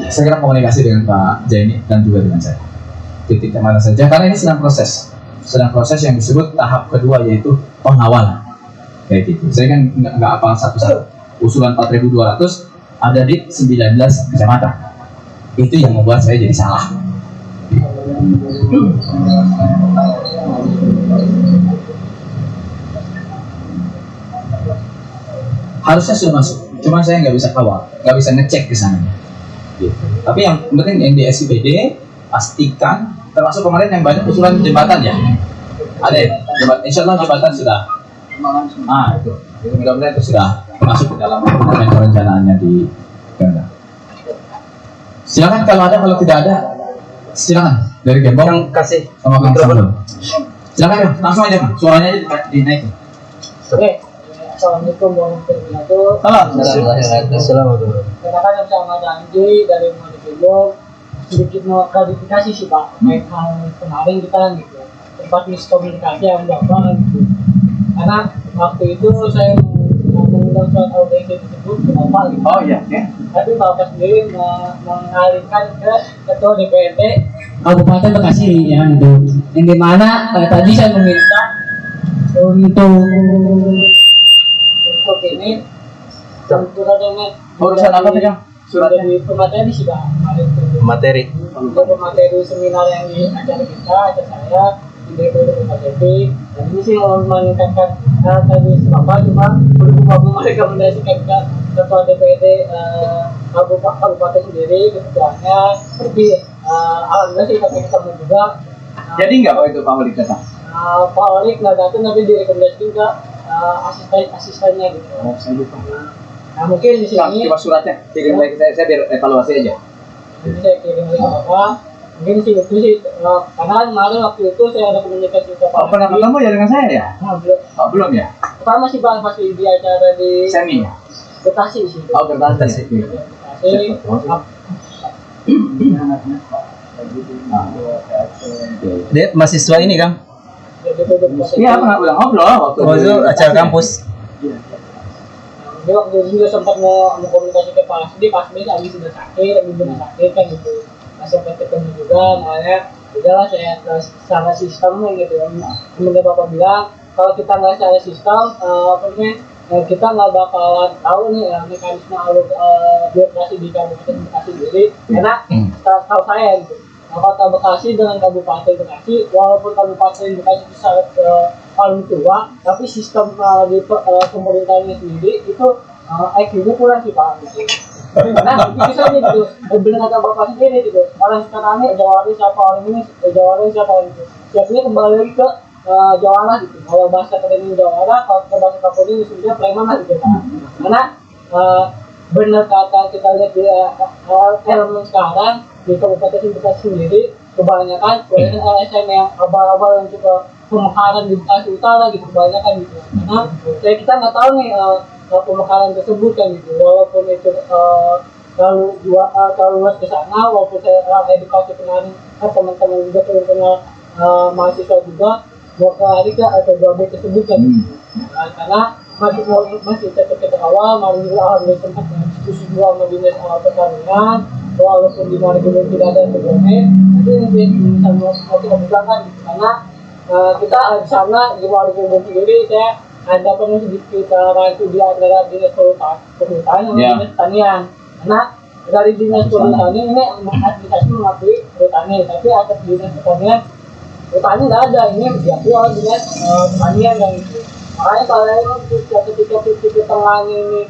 Speaker 1: saya kira komunikasi dengan Pak Jaini dan juga dengan saya. Titiknya mana saja, karena ini sedang proses yang disebut tahap kedua yaitu pengawalan. Kayak gitu. Saya kan nggak hafal satu-satu. Usulan 4.200 ada di 19 kecamatan. Itu yang membuat saya jadi salah. Harusnya sudah masuk. cuma saya nggak bisa kawal, nggak bisa ngecek di sana. Gitu. Tapi yang penting yang di SIPD pastikan, termasuk kemarin yang banyak usulan jembatan ya. Ada ya? Insya Allah jembatan sudah. Itu mudah-mudahan itu sudah masuk ke dalam dokumen perencanaannya di Pemda. Silakan kalau ada, kalau tidak ada silakan dari Gembong
Speaker 3: Yang kasih
Speaker 1: sama Kang
Speaker 3: mikrofon.
Speaker 1: Samsul. Silakan ya, langsung aja Kang. Suaranya aja dinaikin.
Speaker 6: Oke, assalamualaikum warahmatullahi wabarakatuh.
Speaker 3: Assalamualaikum.
Speaker 6: Katakan bersama janji dari Muhammad Gembong sedikit mau klarifikasi sih Pak, terkait hal kemarin kita gitu sempat miskomunikasi yang Bapak gitu. Karena waktu itu saya mengundang surat audiensi tersebut ke Bapak gitu.
Speaker 1: Oh iya, ya.
Speaker 6: Tapi Bapak sendiri mengalihkan ke Ketua DPRD Kabupaten Bekasi ya gitu. Yang dimana tadi saya meminta untuk ini surat ini
Speaker 1: Urusan apa sih, Kang?
Speaker 6: surat dari pemateri sih Pak kemarin itu.
Speaker 3: Materi.
Speaker 6: Untuk materi seminar yang di acara kita, acara saya di DPRD Kabupaten. Dan ini sih mau meningkatkan tadi Bapak cuma belum merekomendasikan ke Ketua DPRD Kabupaten sendiri ketuanya. Tapi alhamdulillah sih kami ketemu juga.
Speaker 1: Jadi nggak Pak itu Pak Wali Kota?
Speaker 6: Pak Wali nggak datang tapi direkomendasikan ke asistennya gitu.
Speaker 1: Oh, saya lupa.
Speaker 6: Nah mungkin di sini
Speaker 1: Coba suratnya kirim lagi, saya biar evaluasi aja.
Speaker 6: ini saya kirim lagi ke Bapak. Mungkin sih itu sih karena kemarin waktu itu saya ada komunikasi ke Pak.
Speaker 1: Oh, pernah ketemu ya dengan saya ya?
Speaker 6: Nah, belum.
Speaker 1: Oh, belum ya?
Speaker 6: Pertama sih Bang pas di acara di
Speaker 1: Semi ya?
Speaker 6: Bekasi sih.
Speaker 1: Oh, Bekasi.
Speaker 6: Bekasi.
Speaker 3: Dia mahasiswa ini, Kang.
Speaker 1: Iya, pernah udah ngobrol waktu
Speaker 3: Oh, itu acara kampus.
Speaker 6: Dia waktu itu juga sempat mau komunikasi ke Pak Asdi, Pak Asdi lagi sudah sakit kan gitu. Masih sempat ketemu juga, makanya udahlah saya secara sistem gitu. Kemudian Bapak bilang kalau kita nggak secara sistem, kita nggak bakalan tahu nih mekanisme alur birokrasi di Kabupaten Bekasi sendiri. Karena tahu saya gitu. Kota Bekasi dengan Kabupaten Bekasi, walaupun Kabupaten Bekasi itu sangat paling tua, tapi sistem di pemerintahnya sendiri itu IQ-nya kurang sih Pak. Nah, itu saja gitu. Benar kata Bapak sendiri gitu. Orang sekarang ini Jawara siapa orang ini, Jawara siapa orang itu. Siapnya kembali lagi ke Jawara gitu. Kalau bahasa kerennya Jawara, kalau bahasa Kapolri sebenarnya preman lah gitu Pak. Karena benar kata kita lihat di elemen sekarang di Kabupaten Bekasi sendiri kebanyakan LSM yang abal-abal yang juga pemekaran di Bekasi Utara gitu kebanyakan gitu. Karena kita nggak tahu nih pemekaran tersebut kan gitu. Walaupun itu terlalu luas ke sana, walaupun saya edukasi kemarin teman-teman juga kenal mahasiswa juga 2 hari atau 2 hari tersebut kan. Karena masih tetap awal, mari juga alhamdulillah sempat diskusi juga sama dinas pertanian, walaupun di mana belum tidak ada sebelumnya, tapi ini sama kita bilang kan, karena kita di sana di luar gedung sendiri saya ada pernah sedikit rancu di antara dinas perhutanan dan dinas pertanian, karena dari dinas perhutanan ini administrasi mengakui perhutani, tapi atas dinas pertanian pertanian nggak ada, ini diakui oleh dinas pertanian dan itu. Makanya kalau ketika titik tengahnya ini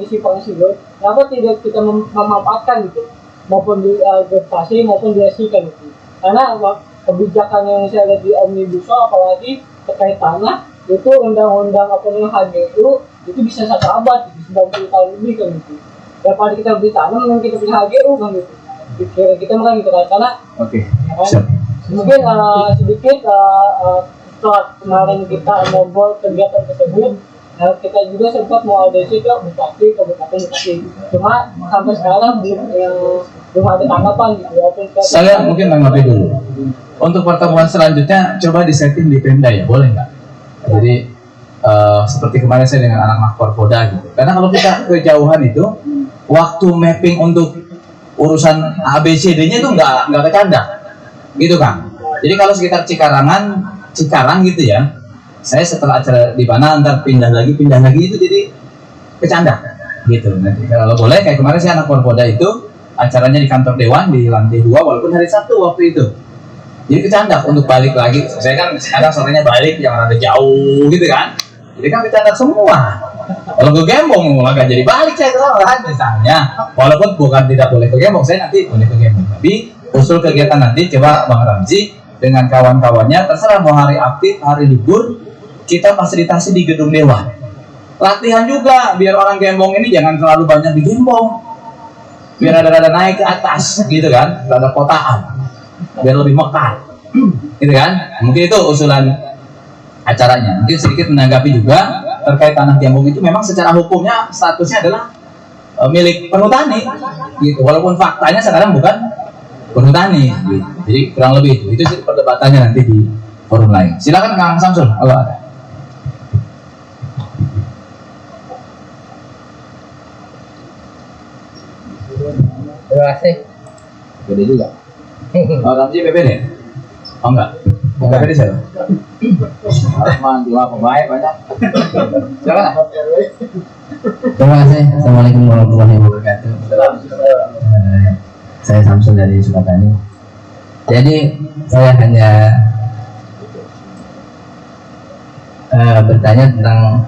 Speaker 6: di simpang siur, kenapa tidak kita memanfaatkan gitu, maupun di Bekasi maupun di SI kan gitu. Karena kebijakan yang saya lihat di Omnibus Law apalagi terkait tanah itu undang-undang apa namanya HGU itu bisa 1 abad gitu, 90 tahun lebih kan gitu. Daripada kita beli tanah mungkin kita punya HGU kan gitu. Pikiran kita kan gitu kan, karena mungkin sedikit setelah kemarin kita ngobrol kegiatan tersebut, kita juga sempat mau audisi ke Bupati Kabupaten Bekasi. Cuma sampai sekarang belum ada tanggapan gitu.
Speaker 1: Saya mungkin tanggapi dulu. Untuk pertemuan selanjutnya coba disetting di Pemda ya, boleh nggak? Jadi seperti kemarin saya dengan anak Makforpoda gitu. Karena kalau kita kejauhan itu, waktu mapping untuk urusan ABCD-nya itu nggak kecanda, gitu kan? Jadi kalau sekitar Cikarang gitu ya, saya setelah acara di mana ntar pindah lagi itu jadi kecanda gitu. Nanti kalau boleh kayak kemarin saya anak Forpoda itu acaranya di kantor dewan di lantai 2 walaupun hari Sabtu waktu itu. Jadi kecanda untuk balik lagi. Saya kan sekarang sorenya balik yang ada jauh gitu kan. Jadi kan kecanda semua. Kalau ke gembong malah gak jadi balik saya kan misalnya. Walaupun bukan tidak boleh ke gembong, saya nanti boleh ke gembong. Tapi usul kegiatan nanti coba Bang Ramzi dengan kawan-kawannya, terserah mau hari aktif, hari libur, kita fasilitasi di gedung dewan. Latihan juga biar orang gembong ini jangan terlalu banyak di gembong. Biar ada naik ke atas gitu kan, ada kotaan. Biar lebih mekar. Gitu kan? Mungkin itu usulan acaranya. Mungkin sedikit menanggapi juga terkait tanah gembong itu memang secara hukumnya statusnya adalah milik perhutani gitu. Walaupun faktanya sekarang bukan perhutani gitu. Jadi kurang lebih itu sih perdebatannya nanti di forum lain. Silakan Kang Samsul kalau ada.
Speaker 6: Terima kasih.
Speaker 1: Beda juga. Oh, Ramzi PPD? Oh enggak. PPD siapa? Rahman, dua pemain banyak. Silakan.
Speaker 2: Terima kasih. Assalamualaikum warahmatullahi wabarakatuh. Saya Samsul dari Sukatani. Jadi saya hanya bertanya tentang,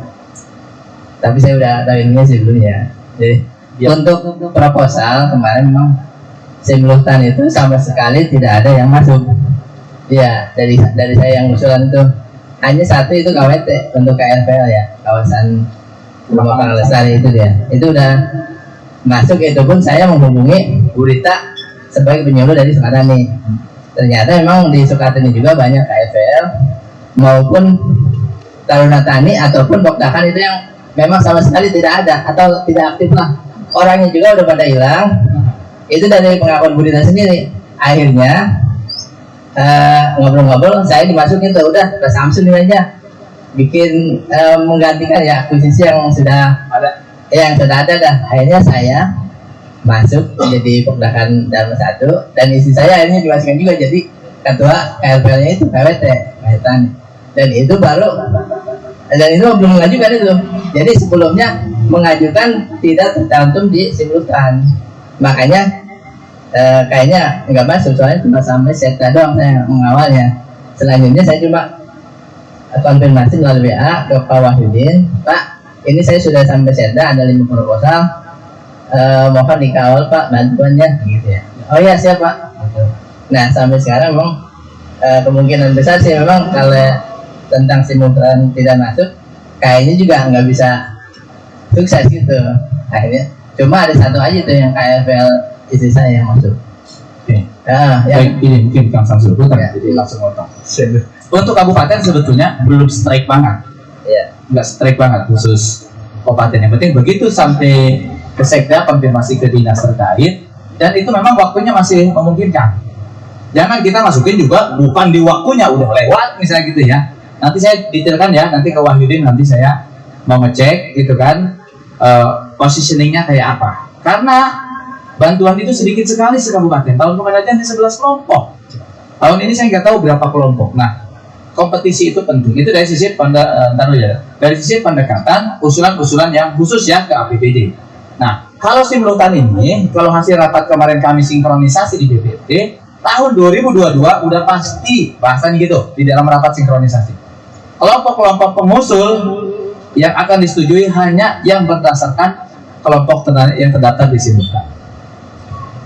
Speaker 2: tapi saya udah tahu ininya sebelumnya. Jadi untuk proposal kemarin memang simultan itu sama sekali tidak ada yang masuk. Iya, dari saya yang usulan itu hanya satu, itu KWT untuk KLPL ya, kawasan Rumah Lestari itu dia. Itu udah masuk, itu pun saya menghubungi Bu Rita sebagai penyuluh dari Sukatani. Ternyata memang di Sukatani juga banyak KLPL maupun Taruna Tani ataupun Pokdakan itu yang memang sama sekali tidak ada atau tidak aktif lah. Orangnya juga udah pada hilang. Itu dari pengakuan Bu Rita sendiri. Akhirnya ngobrol-ngobrol, saya dimasukin tuh, udah Pak Samsul ini aja bikin menggantikan ya akuisisi yang sudah ada, yang sudah ada dah. Akhirnya saya masuk menjadi Pokdakan Dharma 1 dan isi saya akhirnya dimasukkan juga jadi ketua KLPL-nya itu KWT Kaitan. Dan itu baru, dan itu belum mengajukan itu. Jadi sebelumnya mengajukan tidak tercantum di simultan, makanya kayaknya nggak masuk, soalnya cuma sampai sekda doang saya mengawalnya. Selanjutnya saya cuma konfirmasi melalui WA ke Pak Wahyudin, Pak ini saya sudah sampai sekda, ada 5 proposal, mohon dikawal Pak bantuannya gitu ya. Oh iya siap Pak. Nah sampai sekarang memang kemungkinan besar sih memang kalau tentang simultan tidak masuk kayaknya juga nggak bisa sukses gitu. Akhirnya cuma ada satu aja tuh yang KLPL isi saya yang masuk.
Speaker 1: Oke.
Speaker 2: Yang
Speaker 1: Ini mungkin Kang Samsul bukan ya. Jadi langsung ngotong. Untuk kabupaten sebetulnya belum strike banget.
Speaker 2: ya.
Speaker 1: Nggak strike banget khusus kabupaten. Yang penting begitu sampai ke sekda konfirmasi ke dinas terkait, dan itu memang waktunya masih memungkinkan. Jangan kita masukin juga bukan di waktunya, udah lewat misalnya gitu ya. Nanti saya detailkan ya, nanti ke Wahyudin, nanti saya mau ngecek gitu kan positioningnya kayak apa. Karena bantuan itu sedikit sekali sekabupaten. Tahun kemarin aja hanya 11 kelompok. Tahun ini saya nggak tahu berapa kelompok. Nah, kompetisi itu penting. Itu dari sisi dari sisi pendekatan usulan-usulan yang khusus ya ke APBD. Nah, kalau simultan ini, kalau hasil rapat kemarin kami sinkronisasi di BPT, tahun 2022 udah pasti bahasanya gitu di dalam rapat sinkronisasi. Kelompok-kelompok pengusul yang akan disetujui hanya yang berdasarkan kelompok yang terdaftar di simultan.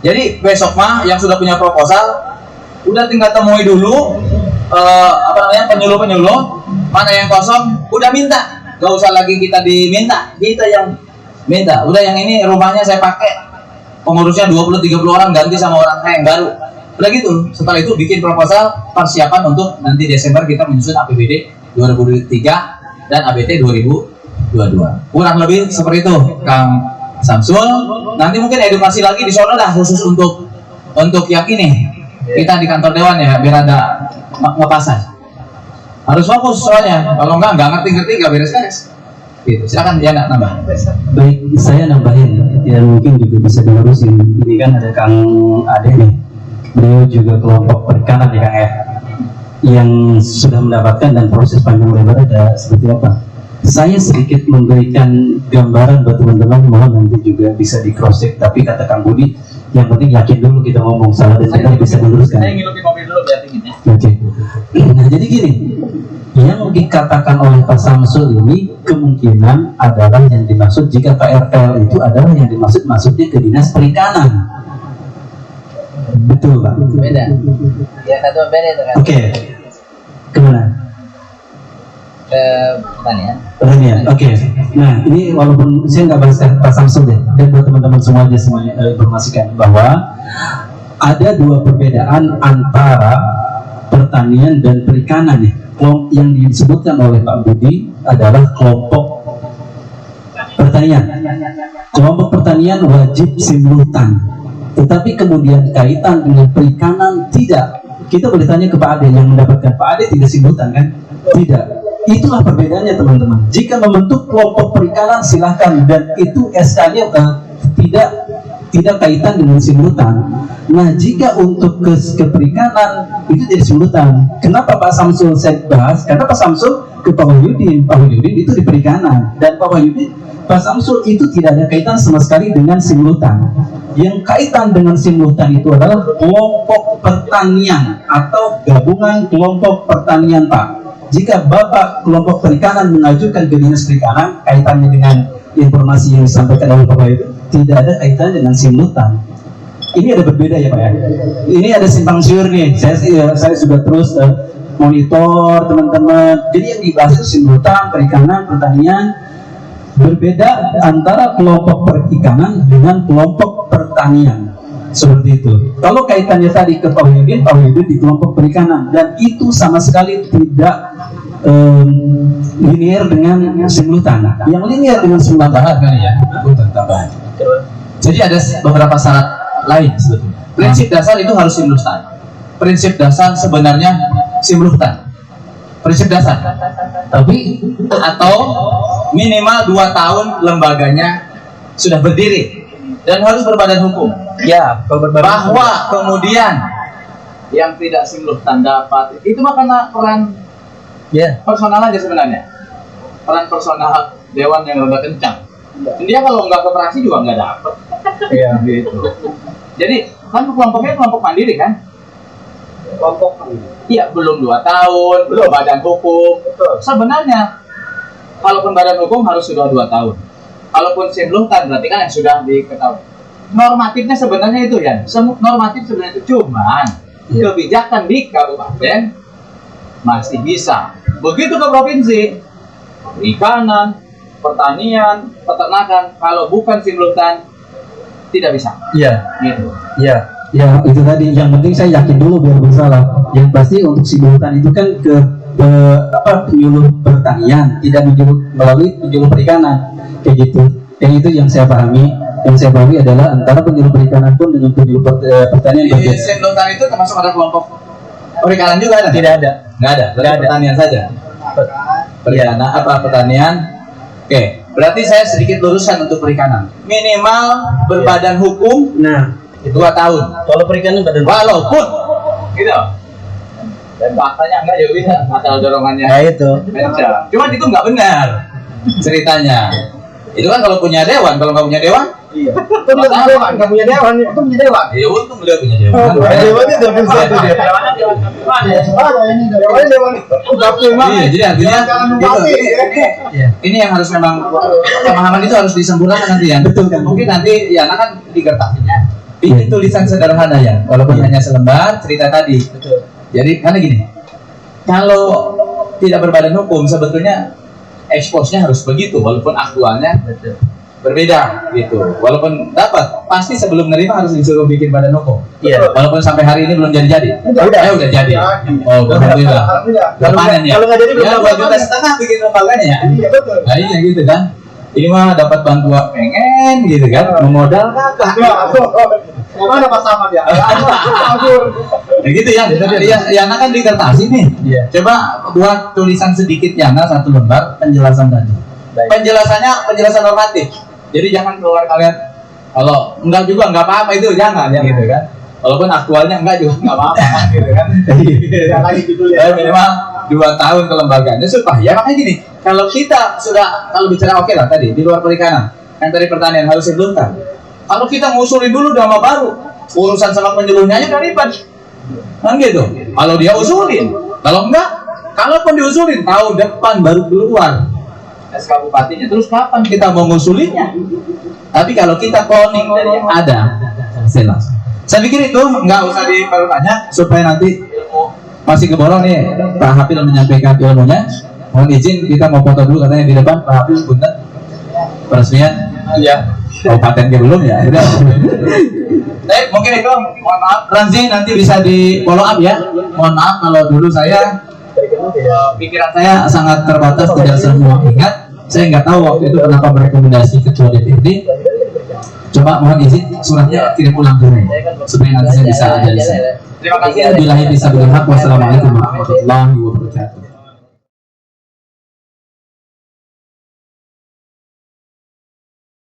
Speaker 1: Jadi besok mah yang sudah punya proposal udah tinggal temui dulu penyuluh-penyuluh mana yang kosong, udah minta, gak usah lagi kita diminta, kita yang minta. Udah yang ini rumahnya saya pakai, pengurusnya 20-30 orang ganti sama orang saya yang baru. Udah gitu. Setelah itu bikin proposal persiapan untuk nanti Desember kita menyusun APBD 2023 dan ABT 2022. Kurang lebih seperti itu Kang Samsul. Nanti mungkin edukasi lagi di Solo dah khusus untuk yang ini. Kita di kantor dewan ya biar ada ngepasan. Harus fokus soalnya. Kalau nggak ngerti nggak beres-beres. Gitu. Silakan dia nambah.
Speaker 2: Baik, saya nambahin ya, mungkin juga bisa dilurusin. Ini kan ada Kang Ade nih, beliau juga kelompok perikanan ya Kang ya, yang sudah mendapatkan dan proses panjang lebar ada seperti apa. Saya sedikit memberikan gambaran buat teman-teman, mohon nanti juga bisa di cross check. Tapi kata Kang Budi, yang penting yakin dulu kita ngomong salah dan kita bisa meluruskan.
Speaker 1: Saya ngilupin mobil dulu biar dingin ya.
Speaker 2: Oke. Nah jadi gini, Yang dikatakan oleh Pak Samsul ini kemungkinan adalah yang dimaksud jika KRL itu adalah yang maksudnya ke dinas perikanan. Betul Pak?
Speaker 5: Beda. Ya satu beda itu kan.
Speaker 2: Oke. Kemana?
Speaker 5: Ke pertanian.
Speaker 2: Pertanian. Oke. Nah ini walaupun saya nggak bahas Pak Samsul deh, dan buat teman-teman semuanya informasikan bahwa ada dua perbedaan antara pertanian dan perikanan nih. Yang disebutkan oleh Pak Budi adalah kelompok pertanian. Kelompok pertanian wajib simultan, tetapi kemudian kaitan dengan perikanan tidak. Kita boleh tanya ke Pak Ade yang mendapatkan. Pak Ade tidak simultan kan? Tidak. Itulah perbedaannya teman-teman. Jika membentuk kelompok perikanan silahkan, dan itu SK-nya tidak kaitan dengan simultan. Nah, jika untuk ke perikanan itu jadi simultan. Kenapa Pak Samsul saya bahas? Karena Pak Samsul ke Pak Wahyudin itu di perikanan, dan Pak Samsul itu tidak ada kaitan sama sekali dengan simultan. Yang kaitan dengan simultan itu adalah kelompok pertanian atau gabungan kelompok pertanian Pak. Jika Bapak kelompok perikanan mengajukan ke dinas perikanan, kaitannya dengan informasi yang disampaikan oleh Bapak itu tidak ada kaitannya dengan simultan. Ini ada berbeda ya Pak ya. Ini ada simpang siur nih. Saya sudah terus monitor teman-teman. Jadi yang dibahas itu simultan, perikanan, pertanian. Berbeda antara kelompok perikanan dengan kelompok pertanian. Seperti itu. Kalau kaitannya tadi ke Pak Wahyudin di kelompok perikanan, dan itu sama sekali tidak linear dengan simultan. Yang linear dengan simultan
Speaker 1: Tambahan kali ya, tambahan. Jadi ada beberapa syarat lain sebetulnya. Prinsip dasar itu harus simultan. Prinsip dasar sebenarnya simultan. Prinsip dasar. Tapi atau minimal 2 tahun lembaganya sudah berdiri dan harus berbadan hukum.
Speaker 3: Ya,
Speaker 1: Bahwa kemudian yang tidak simultan dapat itu mah karena peran personal aja sebenarnya. Peran personal dewan yang rada kencang. Dia kalau nggak koperasi juga nggak dapat. Iya gitu. Jadi kan kelompoknya kelompok mandiri kan? Kelompok mandiri. Iya, belum 2 tahun, belum badan hukum. Betul. Sebenarnya kalaupun badan hukum harus sudah 2 tahun. Kalaupun simultan berarti kan yang sudah diketahui. Normatifnya sebenarnya itu ya. Normatif sebenarnya itu cuman kebijakan di kabupaten masih bisa. Begitu ke provinsi, perikanan, pertanian, peternakan, kalau bukan simultan tidak bisa.
Speaker 2: Iya.
Speaker 1: Gitu.
Speaker 2: Iya. Ya itu tadi. Yang penting saya yakin dulu biar bersalah. Yang pasti untuk simultan itu kan ke penyuluh pertanian, tidak melalui penyuluh perikanan, kayak gitu. Yang itu yang saya pahami. Yang saya pahami adalah antara penyuluh perikanan pun dengan penyuluh pertanian
Speaker 1: Di
Speaker 2: berbeda.
Speaker 1: simultan itu termasuk ada kelompok perikanan juga ada?
Speaker 3: Tidak ada.
Speaker 1: Nggak ada. Berarti pertanian saja. Perikanan pertanian. Oke, berarti saya sedikit luruskan untuk perikanan. Minimal berbadan hukum
Speaker 3: Nah,
Speaker 1: 2 tahun.
Speaker 3: kalau perikanan badan
Speaker 1: Walaupun gitu. Dan faktanya enggak ya bisa asal dorongannya.
Speaker 3: ya itu.
Speaker 1: Benar. Cuman itu nggak benar ceritanya. Itu kan kalau punya dewan, kalau nggak punya dewan,
Speaker 4: Iya. Itu punya dewan, nggak punya dewan, itu punya dewan.
Speaker 1: ya untung beliau punya dewan.
Speaker 4: Dewannya udah satu dia. Ini dewan.
Speaker 1: Iya, jadi artinya ini yang harus memang pemahaman itu harus disempurnakan nanti ya. Betul kan? Mungkin nanti ya anak kan digertakinya. Bikin tulisan sederhana ya, walaupun hanya selembar cerita tadi.
Speaker 3: Betul.
Speaker 1: Jadi karena gini, kalau tidak berbadan hukum sebetulnya eksposnya harus begitu, walaupun aktualnya berbeda gitu. Walaupun dapat, pasti sebelum nerima harus disuruh bikin badan hukum.
Speaker 3: Iya.
Speaker 1: Walaupun sampai hari ini belum jadi. Udah jadi. Oh, alhamdulillah. Panen ya.
Speaker 3: Kalau nggak jadi belum
Speaker 1: ya,
Speaker 3: dapat
Speaker 1: 2,5 juta bikin lembaganya ya.
Speaker 4: Iya betul.
Speaker 1: Nah, iya gitu kan. Ini mah dapat bantuan pengen gitu kan, memodal kagak.
Speaker 4: Mana Pak Samad ya?
Speaker 1: Ya gitu ya. Yana kan di kertas ini.
Speaker 3: Iya.
Speaker 1: Coba buat tulisan sedikit Yana 1 lembar penjelasan tadi. Penjelasan normatif. Jadi jangan keluar kalian kalau enggak juga enggak apa-apa itu jangan ya gitu kan. Walaupun aktualnya enggak juga enggak apa-apa gitu kan.
Speaker 4: Ya lagi gitu ya.
Speaker 1: Minimal 2 tahun kelembagaannya supaya makanya gini, kalau kita sudah kalau bicara oke lah tadi di luar perikanan, yang tadi pertanian harus sebelumkan. Kalau kita ngusulin dulu nama baru, urusan sama penyuluhnya aja udah ribet. Kan gitu. Kalau dia usulin, kalau enggak Kalaupun diusulin tahun depan baru keluar SK bupatinya, terus kapan kita mau ngusulinnya? Tapi kalau kita cloning dari yang ada, selesai langsung. Saya pikir itu nggak usah diperbanyak supaya nanti masih keborong nih Pak Hafil menyampaikan ilmunya. Mohon izin kita mau foto dulu katanya di depan Pak Hafil, punten peresmian. Iya. Kabupatennya belum ya. Mungkin itu, mohon maaf. Ranzi nanti bisa di follow up ya. Mohon maaf kalau dulu saya pikiran saya sangat terbatas, tidak semua ingat. Saya nggak tahu waktu itu kenapa merekomendasi ketua DPD. Coba mohon izin suratnya kirim ulang dulu supaya nanti saya bisa analisa. Terima kasih. Wassalamualaikum warahmatullahi wabarakatuh.